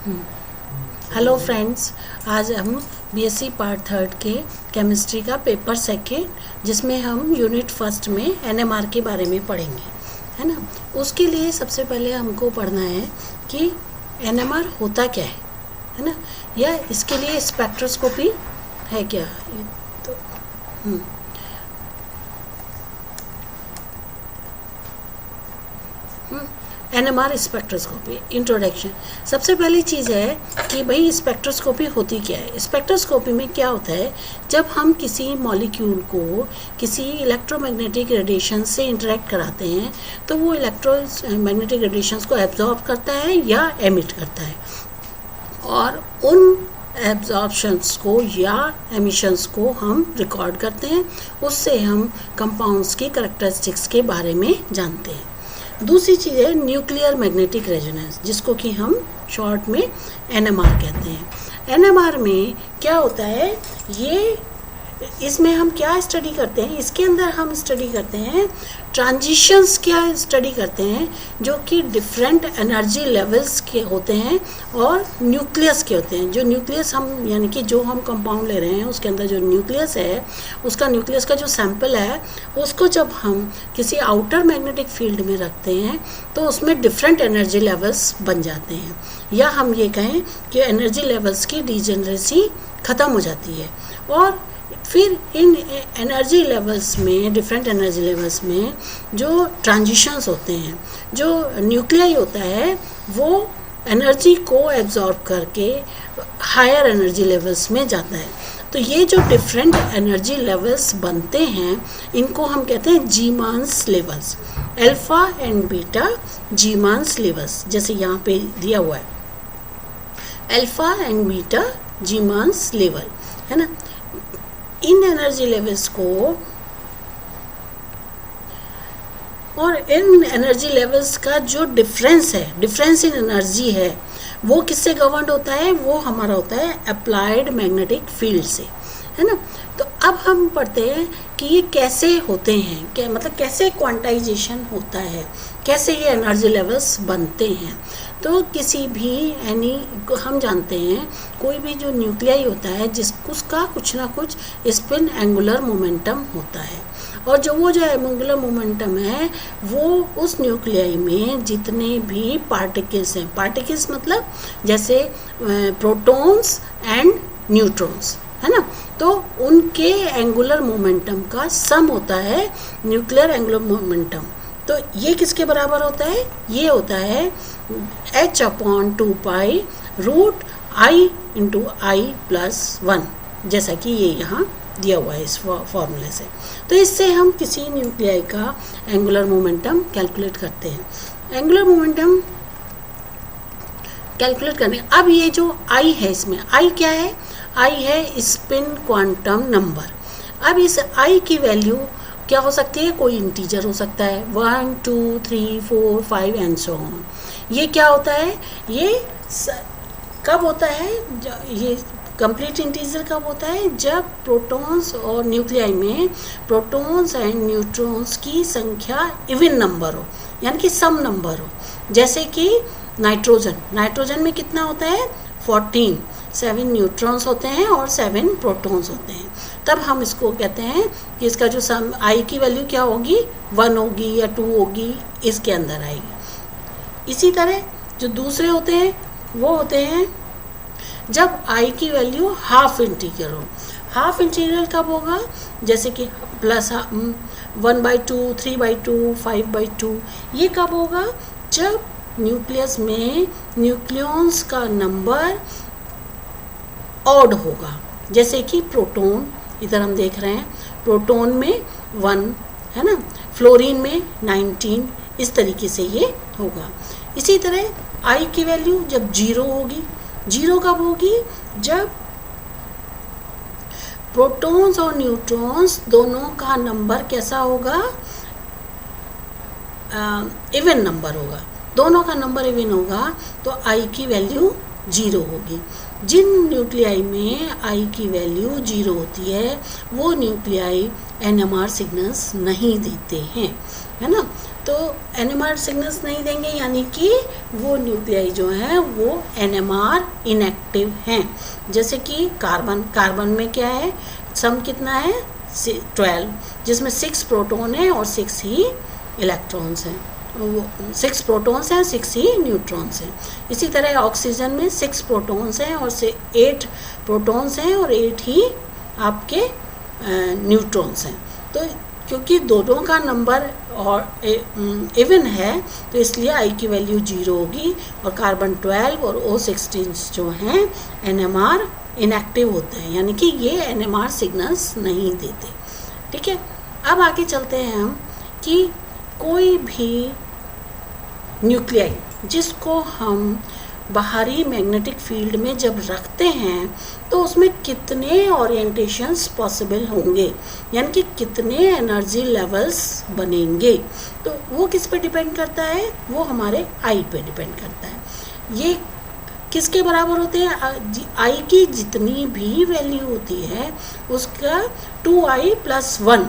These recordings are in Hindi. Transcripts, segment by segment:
हेलो फ्रेंड्स, आज हम बीएससी पार्ट थर्ड के केमिस्ट्री का पेपर सेकेंड जिसमें हम यूनिट फर्स्ट में एनएमआर के बारे में पढ़ेंगे, है ना। उसके लिए सबसे पहले हमको पढ़ना है कि एनएमआर होता क्या है ना, या इसके लिए स्पेक्ट्रोस्कोपी है क्या। तो एनएमआर स्पेक्ट्रोस्कोपी इंट्रोडक्शन। सबसे पहली चीज़ है कि भाई स्पेक्ट्रोस्कोपी होती क्या है। स्पेक्ट्रोस्कोपी में क्या होता है, जब हम किसी मॉलिक्यूल को किसी इलेक्ट्रोमैग्नेटिक रेडिएशन से इंटरेक्ट कराते हैं तो वो इलेक्ट्रोमैग्नेटिक रेडिएशंस को एब्जॉर्ब करता है या एमिट करता है, और उन एब्जॉर्प्शंस को या एमिशंस को हम रिकॉर्ड करते हैं। उससे हम कंपाउंड्स की कैरेक्टरिस्टिक्स के बारे में जानते हैं। दूसरी चीज़ है न्यूक्लियर मैग्नेटिक रेजोनेंस, जिसको कि हम शॉर्ट में एनएमआर कहते हैं। एनएमआर में क्या होता है, ये इसमें हम क्या स्टडी करते हैं, इसके अंदर हम स्टडी करते हैं ट्रांजिशंस, क्या स्टडी करते हैं जो कि डिफरेंट एनर्जी लेवल्स के होते हैं और न्यूक्लियस के होते हैं। जो न्यूक्लियस हम यानी कि जो हम कंपाउंड ले रहे हैं उसके अंदर जो न्यूक्लियस है, उसका न्यूक्लियस का जो सैंपल है उसको जब हम किसी आउटर मैग्नेटिक फील्ड में रखते हैं तो उसमें डिफरेंट एनर्जी लेवल्स बन जाते हैं, या हम ये कहें कि एनर्जी लेवल्स की डीजेनरेसी ख़त्म हो जाती है। और फिर इन एनर्जी लेवल्स में, डिफरेंट एनर्जी लेवल्स में जो ट्रांजिशंस होते हैं, जो न्यूक्लियाई होता है वो एनर्जी को एब्जॉर्ब करके हायर एनर्जी लेवल्स में जाता है। तो ये जो डिफरेंट एनर्जी लेवल्स बनते हैं इनको हम कहते हैं Zeeman's levels, alpha and beta Zeeman's levels, जैसे यहाँ पे दिया हुआ है alpha and beta Zeeman's level, है ना। इन एनर्जी लेवल्स को, और इन एनर्जी लेवल्स का जो डिफरेंस है, डिफरेंस इन एनर्जी है, वो किससे गवर्न होता है, वो हमारा होता है अप्लाइड मैग्नेटिक फील्ड से, है ना। तो अब हम पढ़ते हैं कि ये कैसे होते हैं, क्या मतलब कैसे क्वांटाइजेशन होता है, कैसे ये एनर्जी लेवल्स बनते हैं। तो किसी भी हम जानते हैं कोई भी जो न्यूक्लियाई होता है उसका कुछ ना कुछ स्पिन एंगुलर मोमेंटम होता है, और जो एंगुलर मोमेंटम है वो उस न्यूक्लियाई में जितने भी पार्टिकल्स हैं, पार्टिकल्स मतलब जैसे प्रोटॉन्स एंड न्यूट्रॉन्स, है ना, तो उनके एंगुलर मोमेंटम का सम होता है न्यूक्लियर एंगुलर मोमेंटम। तो ये किसके बराबर होता है, ये होता है h/2π रूट I × I+1, जैसा कि ये यहाँ दिया हुआ है इस फॉर्मूले से। तो इससे हम किसी न्यूक्लियाई का एंगुलर मोमेंटम कैलकुलेट करते हैं। एंगुलर मोमेंटम कैलकुलेट करने, अब ये जो I है, इसमें I क्या है, I है स्पिन क्वांटम नंबर। अब इस I की वैल्यू क्या हो सकती है, कोई इंटीजर हो सकता है, 1 2 3 4 5 एंड सो ऑन। ये क्या होता है, ये कब होता है, ये कंप्लीट इंटीजर कब होता है, जब प्रोटॉन्स और न्यूक्लियाई में प्रोटॉन्स एंड न्यूट्रॉन्स की संख्या इवन नंबर हो, यानी कि सम नंबर हो। जैसे कि नाइट्रोजन में कितना होता है, 14, 7 न्यूट्रॉन्स होते हैं और 7 प्रोटॉन्स होते हैं। तब हम इसको कहते हैं कि इसका जो सम I की वैल्यू क्या होगी, 1 होगी या 2 होगी, इसके अंदर आएगी। इसी तरह जो दूसरे होते हैं वो होते हैं जब I की वैल्यू हाफ इंटीग्रल हो। हाफ इंटीग्रल कब होगा, जैसे कि +1/2, 3/2, 5/2। ये कब होगा, जब न्यूक्लियस में न्यूक्लियॉन्स का नंबर ऑड होगा। जैसे कि प्रोटॉन, इधर हम देख रहे हैं प्रोटॉन में 1, है ना, फ्लोरीन में 19, इस तरीके से ये होगा। इसी तरह I की वैल्यू जब 0 होगी, 0 कब होगी, जब प्रोटॉन्स और न्यूट्रॉन्स दोनों का नंबर कैसा होगा, इवन नंबर होगा, दोनों का नंबर इवन होगा, तो I की वैल्यू 0 होगी। जिन न्यूक्लियाई में I की वैल्यू 0 होती है वो न्यूक्लियाई NMR सिग्नल्स नहीं देते हैं, है ना। तो NMR सिग्नल्स नहीं देंगे, यानी कि वो न्यूक्लियाई जो हैं वो NMR इनएक्टिव हैं। जैसे कि कार्बन में क्या है, सम कितना है 12, जिसमें 6 प्रोटॉन है और 6 ही इलेक्ट्रॉन्स हैं, वो 6 प्रोटॉन्स हैं, 6 ही न्यूट्रॉन्स हैं। इसी तरह ऑक्सीजन में 6 प्रोटॉन्स हैं और 8 प्रोटॉन्स हैं और 8 ही आपके न्यूट्रॉन्स हैं। तो क्योंकि दोनों का नंबर और इवन है तो इसलिए आई की वैल्यू 0 होगी, और कार्बन 12 और O16 जो हैं NMR इनएक्टिव होते हैं, यानी कि ये NMR सिग्नल्स नहीं देते। ठीक है, अब आगे चलते हैं हम कि कोई भी न्यूक्लियाई जिसको हम बाहरी मैग्नेटिक फील्ड में जब रखते हैं तो उसमें कितने ओरिएंटेशंस पॉसिबल होंगे, यानी कि कितने एनर्जी लेवल्स बनेंगे। तो वो किस पे डिपेंड करता है, वो हमारे आई पे डिपेंड करता है। ये किसके बराबर होते हैं, आई की जितनी भी वैल्यू होती है उसका 2i + 1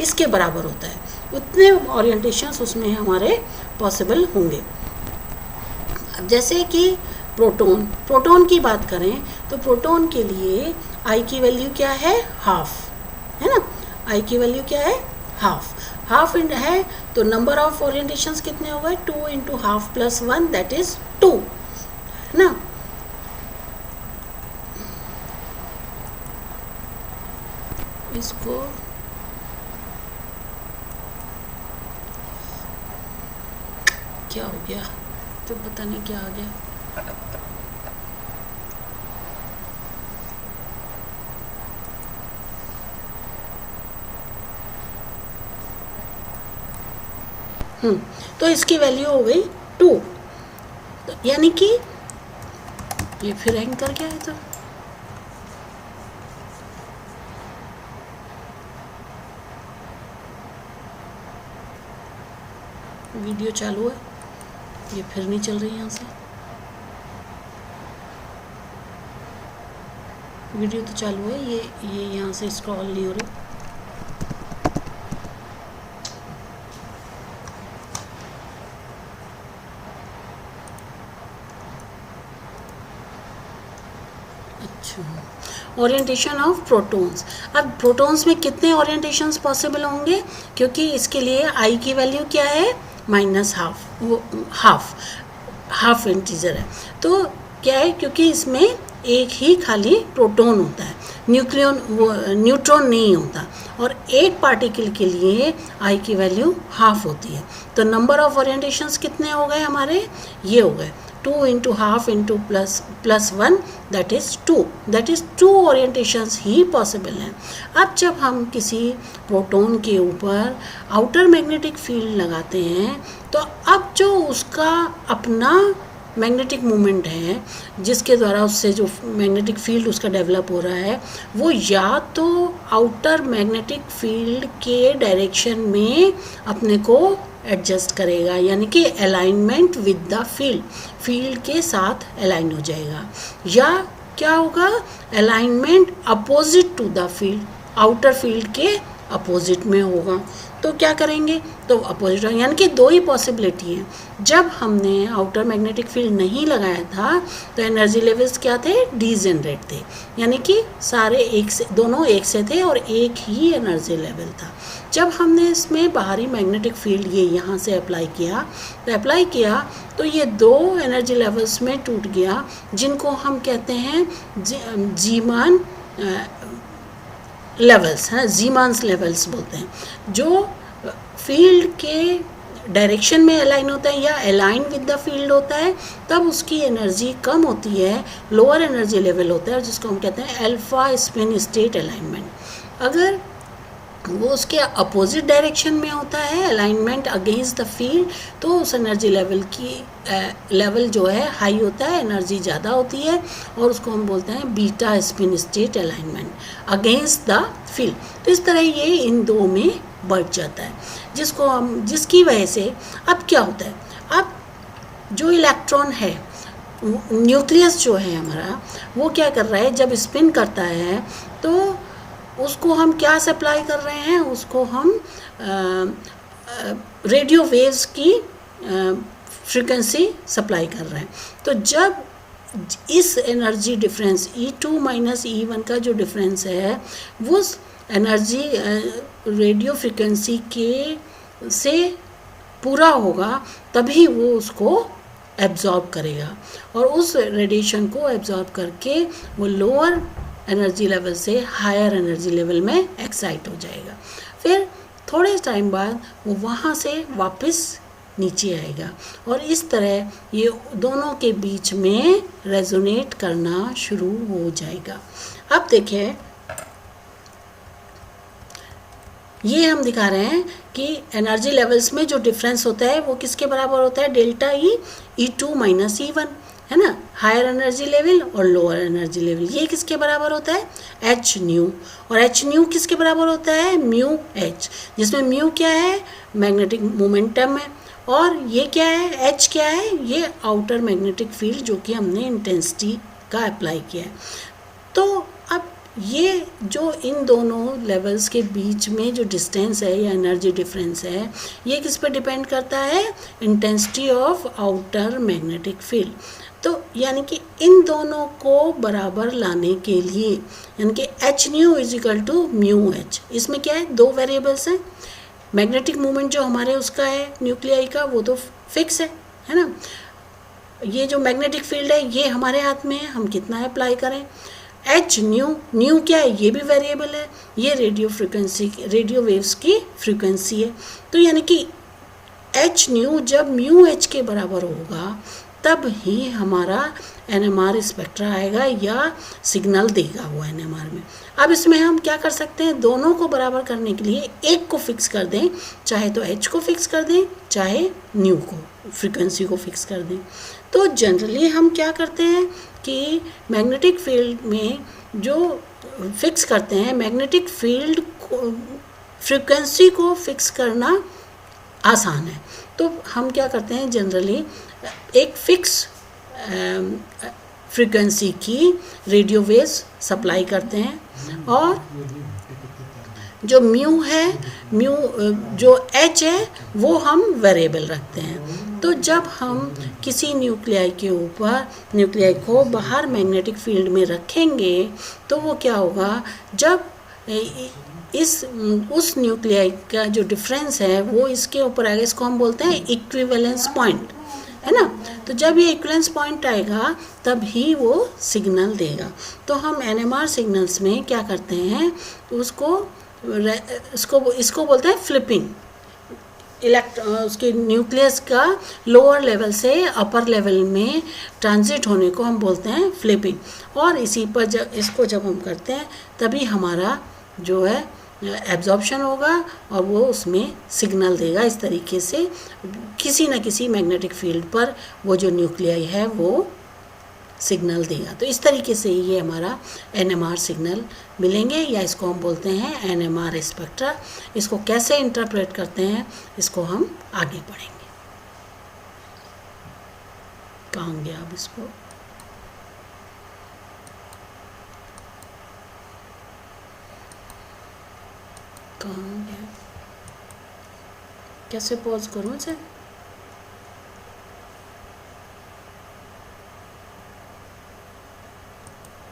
इसके बराबर होता है, उतने ओरिएंटेशंस उसमें हमारे पॉसिबल होंगे। जैसे कि प्रोटॉन की बात करें तो प्रोटॉन के लिए आई की वैल्यू क्या है, हाफ है ना। आई की वैल्यू क्या है, हाफ है, तो नंबर ऑफ ओरिएंटेशंस कितने हो गए, 2 × ½ + 1 दैट इज 2 है ना। इसको क्या हो गया, तो पता नहीं क्या आ गया। तो इसकी वैल्यू हो गई 2, यानी कि ये फिर हैंग कर गया है। तो वीडियो चालू है, ये फिर नहीं चल रही यहाँ से, वीडियो तो चालू है, ये यहाँ से स्क्रॉल नहीं हो रही। ओरिएंटेशन ऑफ प्रोटॉन्स, अब प्रोटॉन्स में कितने ओरिएंटेशंस पॉसिबल होंगे, क्योंकि इसके लिए आई की वैल्यू क्या है, -½ वो हाफ इंटीजर है। तो क्या है, क्योंकि इसमें एक ही खाली प्रोटॉन होता है, न्यूट्रॉन नहीं होता, और एक पार्टिकल के लिए आई की वैल्यू हाफ होती है। तो नंबर ऑफ ओरिएंटेशंस कितने हो गए हमारे, ये हो गए 2 × ½ × +1 that is 2, that is 2 orientations he possible हैं। अब जब हम किसी प्रोटॉन के ऊपर आउटर मैग्नेटिक फील्ड लगाते हैं तो अब जो उसका अपना मैग्नेटिक मोमेंट है, जिसके द्वारा उससे जो मैग्नेटिक फील्ड उसका डेवलप हो रहा है, वो या तो आउटर मैग्नेटिक फील्ड के डायरेक्शन में अपने को एडजस्ट करेगा, यानी कि अलाइनमेंट विद द फील्ड के साथ अलाइन हो जाएगा, या क्या होगा, alignment opposite to the field, outer field के अपोजिट में होगा। तो क्या करेंगे, तो अपोजिट, यानी कि 2 ही पॉसिबिलिटी हैं। जब हमने आउटर मैग्नेटिक फील्ड नहीं लगाया था तो एनर्जी लेवल्स क्या थे, डीजेनरेट थे, यानी कि सारे दोनों एक से थे और एक ही एनर्जी लेवल था। जब हमने इसमें बाहरी मैग्नेटिक फील्ड ये यहाँ से अप्लाई किया तो ये 2 एनर्जी लेवल्स में टूट गया, जिनको हम कहते हैं जीमान लेवल्स हैं, जीमांस लेवल्स बोलते हैं, जो फील्ड के डायरेक्शन में अलाइन होता है या अलाइन विद द फील्ड होता है, तब उसकी एनर्जी कम होती है, लोअर एनर्जी लेवल होता है, जिसको हम कहते हैं अल्फा स्पिन स्टेट अलाइनमेंट। अगर वो उसके अपोजिट डायरेक्शन में होता है, अलाइनमेंट अगेंस्ट द फील्ड, तो उस एनर्जी लेवल जो है हाई होता है, एनर्जी ज़्यादा होती है, और उसको हम बोलते हैं beta spin state alignment against the field. तो इस तरह ये इन 2 में बढ़ जाता है, जिसकी वजह से अब क्या होता है, अब जो इलेक्ट्रॉन है, न्यूक्लियस जो है हमारा, वो क्या कर रहा है, जब स्पिन करता है तो उसको हम क्या सप्लाई कर रहे हैं, उसको हम रेडियो वेव्स की फ्रीक्वेंसी सप्लाई कर रहे हैं। तो जब इस energy difference E2 minus E1 का जो डिफरेंस है वो एनर्जी रेडियो फ्रीक्वेंसी के से पूरा होगा, तभी वो उसको एब्जॉर्ब करेगा और उस रेडिएशन को एब्जॉर्ब करके वो लोअर एनर्जी लेवल से हायर एनर्जी लेवल में एक्साइट हो जाएगा। फिर थोड़े टाइम बाद वो वहाँ से वापस नीचे आएगा और इस तरह ये दोनों के बीच में रेजोनेट करना शुरू हो जाएगा। अब देखें, ये हम दिखा रहे हैं कि एनर्जी लेवल्स में जो डिफरेंस होता है वो किसके बराबर होता है, delta E E2 minus E1, है ना, हायर एनर्जी लेवल और लोअर एनर्जी लेवल। ये किसके बराबर होता है, एच न्यू, और एच न्यू किसके बराबर होता है, म्यू एच, जिसमें म्यू क्या है, मैग्नेटिक मोमेंटम है, और ये क्या है, एच क्या है, ये आउटर मैग्नेटिक फील्ड जो कि हमने इंटेंसिटी का अप्लाई किया है। तो अब ये जो इन दोनों लेवल्स के बीच में जो डिस्टेंस है या एनर्जी डिफरेंस है, ये किस पर डिपेंड करता है, intensity of outer magnetic field. तो यानी कि इन दोनों को बराबर लाने के लिए, यानी कि H new is equal to mu H, इसमें क्या है, दो वेरिएबल्स हैं। मैग्नेटिक मूवमेंट जो हमारे उसका है न्यूक्लियाई का, वो तो फिक्स है ना। ये जो मैग्नेटिक फील्ड है ये हमारे हाथ में है, हम कितना अप्लाई करें। एच न्यू क्या है, ये भी वेरिएबल है, ये रेडियो फ्रिक्वेंसी, रेडियो वेव्स की फ्रीक्वेंसी है। तो यानी कि एच न्यू जब म्यू एच के बराबर होगा तब ही हमारा NMR स्पेक्ट्रा आएगा या सिग्नल देगा वो NMR में। अब इसमें हम क्या कर सकते हैं, दोनों को बराबर करने के लिए एक को फिक्स कर दें, चाहे तो H को फिक्स कर दें, चाहे न्यू को, फ्रीक्वेंसी को फिक्स कर दें। तो जनरली हम क्या करते हैं कि मैग्नेटिक फील्ड में जो फिक्स करते हैं, मैग्नेटिक फील्ड को, फ्रीक्वेंसी को फिक्स करना आसान है। तो हम क्या करते हैं, जनरली एक फिक्स फ्रीक्वेंसी की रेडियो वेव्स सप्लाई करते हैं, और जो म्यू है, म्यू जो एच है वो हम वेरिएबल रखते हैं। तो जब हम किसी न्यूक्लियाई के ऊपर, न्यूक्लियाई को बाहर मैग्नेटिक फील्ड में रखेंगे तो वो क्या होगा, जब उस न्यूक्लियाई का जो डिफरेंस है वो इसके ऊपर आएगा, इसको हम बोलते हैं इक्विवेलेंस पॉइंट, है ना। तो जब ये इक्विवेलेंस पॉइंट आएगा तब ही वो सिग्नल देगा। तो हम NMR सिग्नल्स में क्या करते हैं, तो इसको बोलते हैं फ्लिपिंग। उसके न्यूक्लियस का लोअर लेवल से अपर लेवल में ट्रांजिट होने को हम बोलते हैं फ्लिपिंग। और इसी पर जब हम करते हैं तभी हमारा जो है एब्जॉर्प्शन होगा और वो उसमें सिग्नल देगा। इस तरीके से किसी न किसी मैग्नेटिक फील्ड पर वो जो न्यूक्लियाई है वो सिग्नल देगा। तो इस तरीके से ये हमारा NMR सिग्नल मिलेंगे, या इसको हम बोलते हैं NMR स्पेक्ट्रा। इसको कैसे इंटरप्रेट करते हैं इसको हम आगे पढ़ेंगे। कहाँ गया अब इसको, कहाँ गया, कैसे पॉज करूँ इसे।